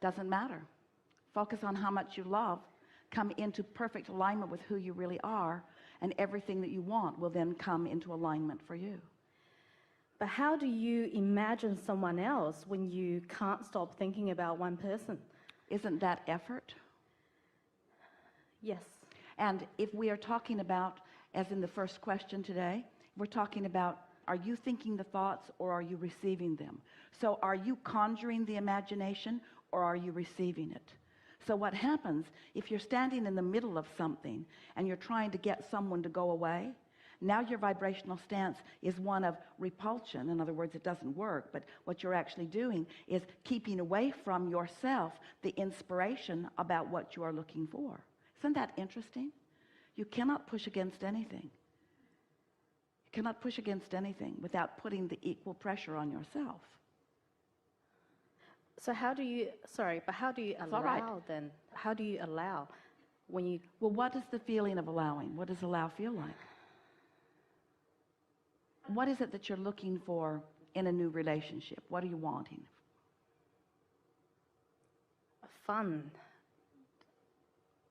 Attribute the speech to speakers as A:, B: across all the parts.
A: Doesn't matter. Focus on how much you love. Come into perfect alignment with who you really are, and everything that you want will then come into alignment for you.
B: But how do you imagine someone else when you can't stop thinking about one person?
A: Isn't that effort?
B: Yes.
A: And if we are talking about, as in the first question today, we're talking about, are you thinking the thoughts or are you receiving them? So are you conjuring the imagination or are you receiving it? So what happens if you're standing in the middle of something and you're trying to get someone to go away? Now your vibrational stance is one of repulsion. In other words, it doesn't work, but what you're actually doing is keeping away from yourself the inspiration about what you are looking for. Isn't that interesting? You cannot push against anything. You cannot push against anything without putting the equal pressure on yourself.
B: So how do you, but how do you allow then? How do you allow when you...
A: Well, what is the feeling of allowing? What does allow feel like? What is it that you're looking for in a new relationship? What are you wanting?
B: Fun.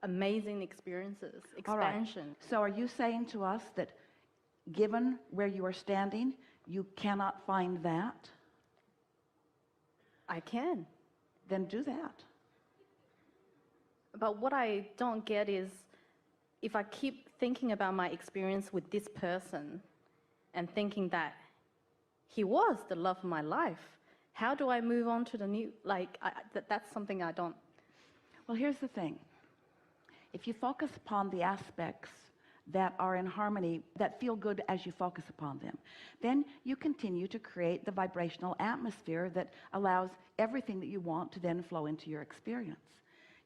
B: Amazing experiences. Expansion.
A: All right. So are you saying to us that given where you are standing, you cannot find that?
B: I can.
A: Then do that.
B: But what I don't get is, if I keep thinking about my experience with this person and thinking that he was the love of my life, how do I move on to the new, that's something I don't...
A: Well, here's the thing. If you focus upon the aspects that are in harmony, that feel good as you focus upon them, then you continue to create the vibrational atmosphere that allows everything that you want to then flow into your experience.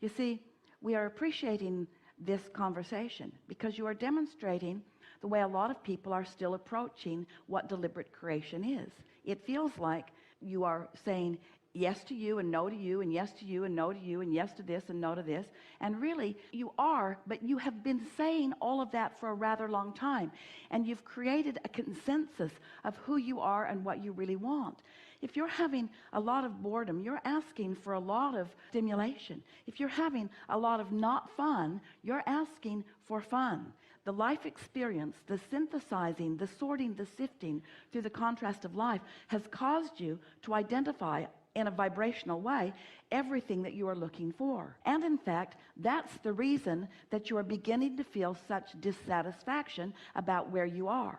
A: You see, we are appreciating this conversation because you are demonstrating the way a lot of people are still approaching what deliberate creation is. It feels like you are saying yes to you and no to you, and yes to you and no to you, and yes to this and no to this. And really you are, but you have been saying all of that for a rather long time, and you've created a consensus of who you are and what you really want. If you're having a lot of boredom, you're asking for a lot of stimulation. If you're having a lot of not fun, you're asking for fun. The life experience, the synthesizing, the sorting, the sifting through the contrast of life has caused you to identify in a vibrational way everything that you are looking for. And in fact, that's the reason that you are beginning to feel such dissatisfaction about where you are.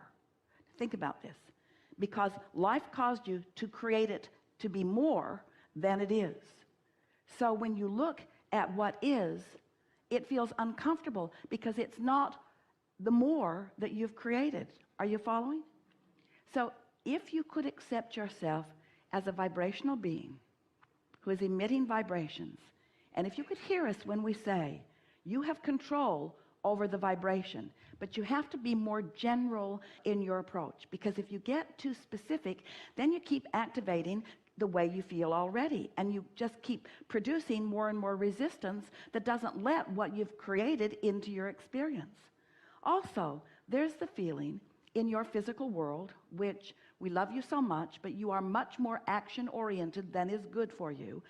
A: Think about this. Because life caused you to create it to be more than it is. So when you look at what is, it feels uncomfortable because it's not the more that you've created. Are you following? So if you could accept yourself as a vibrational being who is emitting vibrations, and if you could hear us when we say you have control over the vibration, but you have to be more general in your approach, because if you get too specific, then you keep activating the way you feel already, and you just keep producing more and more resistance that doesn't let what you've created into your experience. Also, there's the feeling in your physical world, which we love you so much, but you are much more action-oriented than is good for you.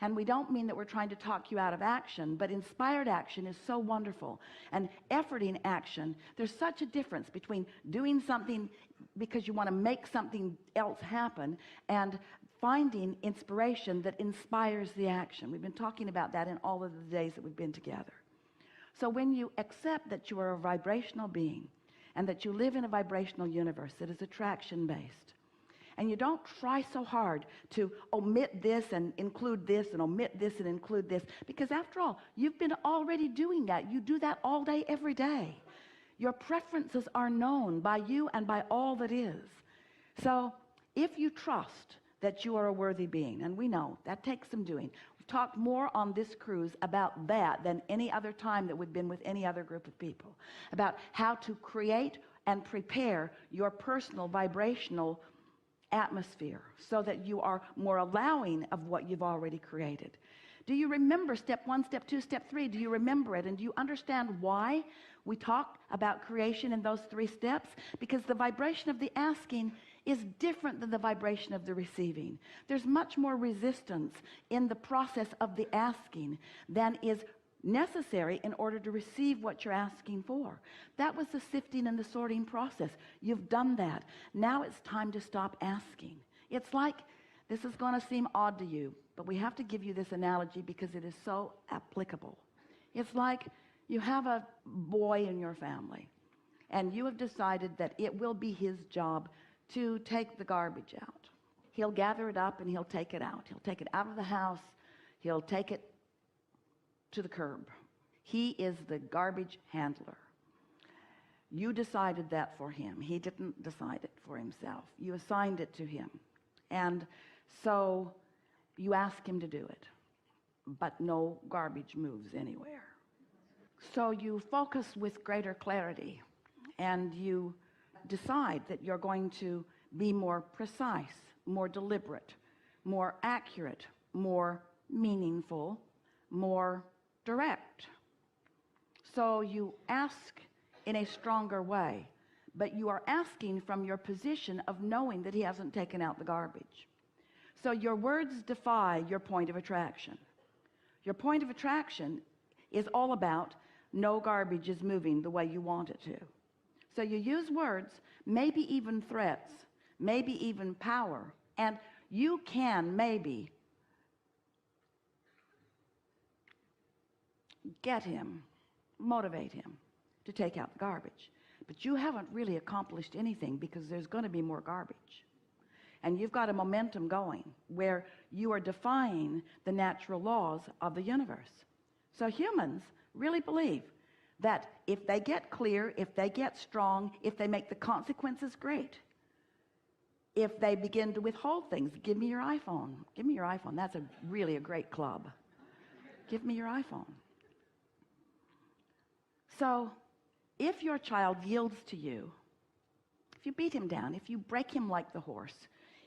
A: And we don't mean that we're trying to talk you out of action, but inspired action is so wonderful. And efforting action, there's such a difference between doing something because you want to make something else happen and finding inspiration that inspires the action. We've been talking about that in all of the days that we've been together. So when you accept that you are a vibrational being and that you live in a vibrational universe that is attraction-based, and you don't try so hard to omit this and include this and omit this and include this, because after all, you've been already doing that. You do that all day, every day. Your preferences are known by you and by all that is. So if you trust that you are a worthy being, and we know that takes some doing. We've talked more on this cruise about that than any other time that we've been with any other group of people, about how to create and prepare your personal vibrational atmosphere so that you are more allowing of what you've already created. Do you remember step 1, step 2, step 3? Do you remember it? And do you understand why we talk about creation in those 3 steps? Because the vibration of the asking is different than the vibration of the receiving. There's much more resistance in the process of the asking than is necessary in order to receive what you're asking for. That was the sifting and the sorting process. You've done that. Now it's time to stop asking. It's like, this is going to seem odd to you, but we have to give you this analogy because it is so applicable. It's like you have a boy in your family, and you have decided that it will be his job to take the garbage out. He'll gather it up and he'll take it out. He'll take it out of the house. He'll take it to the curb. He is the garbage handler. You decided that for him. He didn't decide it for himself. You assigned it to him. And so you ask him to do it, but no garbage moves anywhere. So you focus with greater clarity, and you decide that you're going to be more precise, more deliberate, more accurate, more meaningful, more direct. So you ask in a stronger way, but you are asking from your position of knowing that he hasn't taken out the garbage. So your words defy your point of attraction. Your point of attraction is all about no garbage is moving the way you want it to. So you use words, maybe even threats, maybe even power, and you can maybe get him, motivate him to take out the garbage. But you haven't really accomplished anything, because there's going to be more garbage. And you've got a momentum going where you are defying the natural laws of the universe. So humans really believe that if they get clear, if they get strong, if they make the consequences great, if they begin to withhold things, give me your iPhone. Give me your iPhone. That's really a great club. Give me your iPhone. So if your child yields to you, if you beat him down, if you break him like the horse,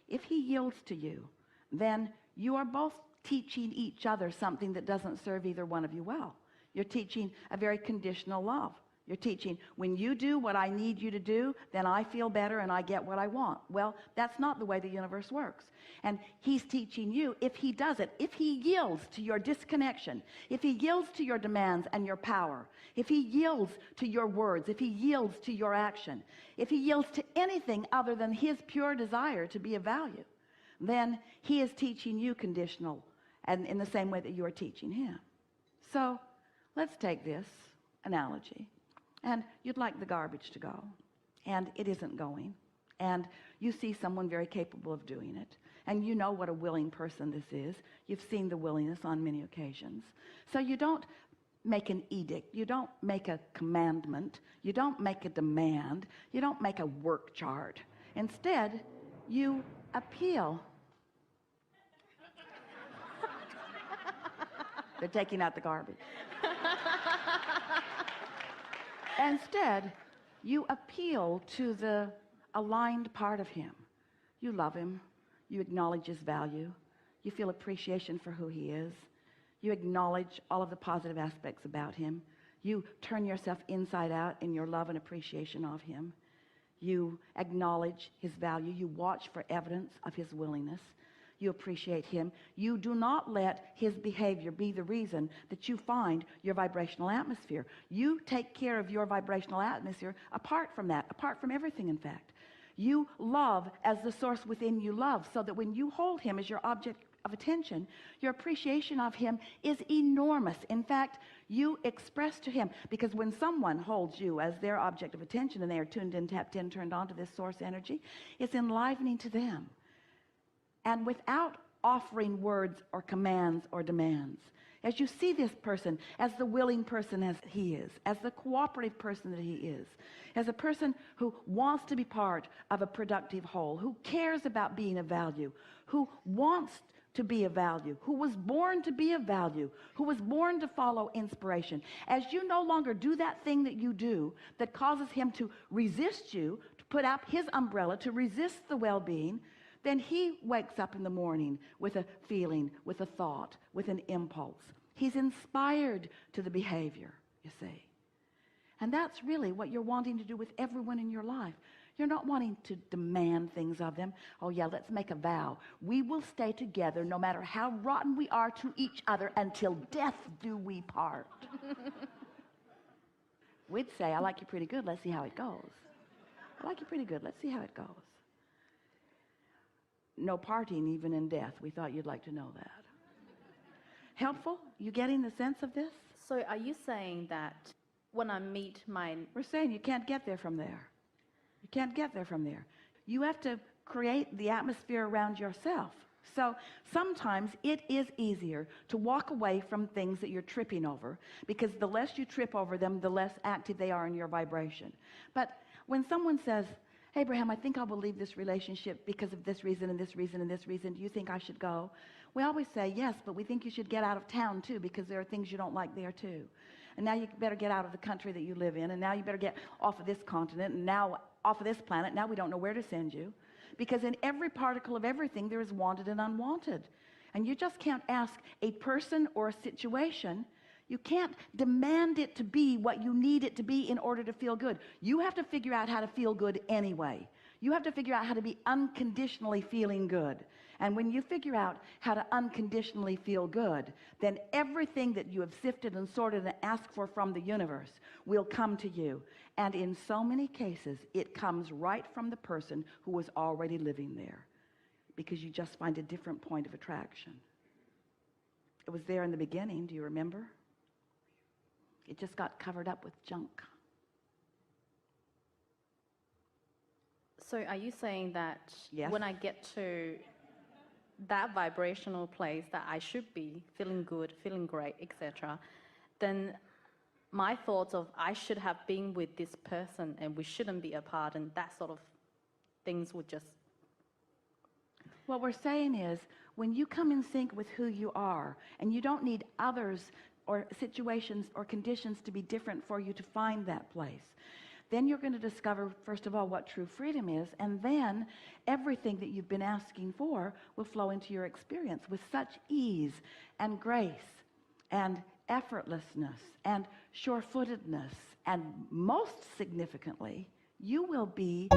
A: if he yields to you, then you are both teaching each other something that doesn't serve either one of you well. You're teaching a very conditional love. You're teaching, when you do what I need you to do, then I feel better and I get what I want. Well, that's not the way the universe works. And he's teaching you, if he does it, if he yields to your disconnection, if he yields to your demands and your power, if he yields to your words, if he yields to your action, if he yields to anything other than his pure desire to be of value, then he is teaching you conditional, and in the same way that you are teaching him. So let's take this analogy, and you'd like the garbage to go, and it isn't going, and you see someone very capable of doing it, and you know what a willing person this is. You've seen the willingness on many occasions. So you don't make an edict, you don't make a commandment, you don't make a demand, you don't make a work chart. Instead, you appeal. They're taking out the garbage. Instead, you appeal to the aligned part of him. You love him. You acknowledge his value. You feel appreciation for who he is. You acknowledge all of the positive aspects about him. You turn yourself inside out in your love and appreciation of him. You acknowledge his value. You watch for evidence of his willingness. You appreciate him. You do not let his behavior be the reason that you find your vibrational atmosphere. You take care of your vibrational atmosphere apart from that, apart from everything, in fact. You love as the source within you loves, so that when you hold him as your object of attention, your appreciation of him is enormous. In fact, you express to him, because when someone holds you as their object of attention and they are tuned in, tapped in, turned on to this source energy, it's enlivening to them. And without offering words or commands or demands, as you see this person as the willing person as he is, as the cooperative person that he is, as a person who wants to be part of a productive whole, who cares about being of value, who wants to be of value, who was born to be of value, who was born to follow inspiration. As you no longer do that thing that you do that causes him to resist you, to put out his umbrella, to resist the well-being, then he wakes up in the morning with a feeling, with a thought, with an impulse. He's inspired to the behavior, you see. And that's really what you're wanting to do with everyone in your life. You're not wanting to demand things of them. Oh yeah, let's make a vow. We will stay together no matter how rotten we are to each other until death do we part. We'd say, I like you pretty good, let's see how it goes. I like you pretty good, let's see how it goes. No parting even in death. We thought you'd like to know that. Helpful? You getting the sense of this?
B: So are you saying that when I meet my...
A: We're saying you can't get there from there. You can't get there from there. You have to create the atmosphere around yourself. So sometimes it is easier to walk away from things that you're tripping over, because the less you trip over them, the less active they are in your vibration. But when someone says, hey, Abraham, I think I will leave this relationship because of this reason and this reason and this reason. Do you think I should go? We always say, yes, but we think you should get out of town too, because there are things you don't like there too. And now you better get out of the country that you live in, and now you better get off of this continent, and now off of this planet. Now we don't know where to send you. Because in every particle of everything, there is wanted and unwanted. And you just can't ask a person or a situation. You can't demand it to be what you need it to be in order to feel good. You have to figure out how to feel good anyway. You have to figure out how to be unconditionally feeling good. And when you figure out how to unconditionally feel good, then everything that you have sifted and sorted and asked for from the universe will come to you. And in so many cases, it comes right from the person who was already living there, because you just find a different point of attraction. It was there in the beginning, do you remember? It just got covered up with junk.
B: So are you saying that
A: Yes.
B: when I get to that vibrational place that I should be feeling good, feeling great, etc., then my thoughts of I should have been with this person and we shouldn't be apart, and that sort of things would just...
A: What we're saying is, when you come in sync with who you are, and you don't need others or situations or conditions to be different for you to find that place, then you're going to discover, first of all, what true freedom is, and then everything that you've been asking for will flow into your experience with such ease and grace and effortlessness and sure-footedness, and most significantly, you will be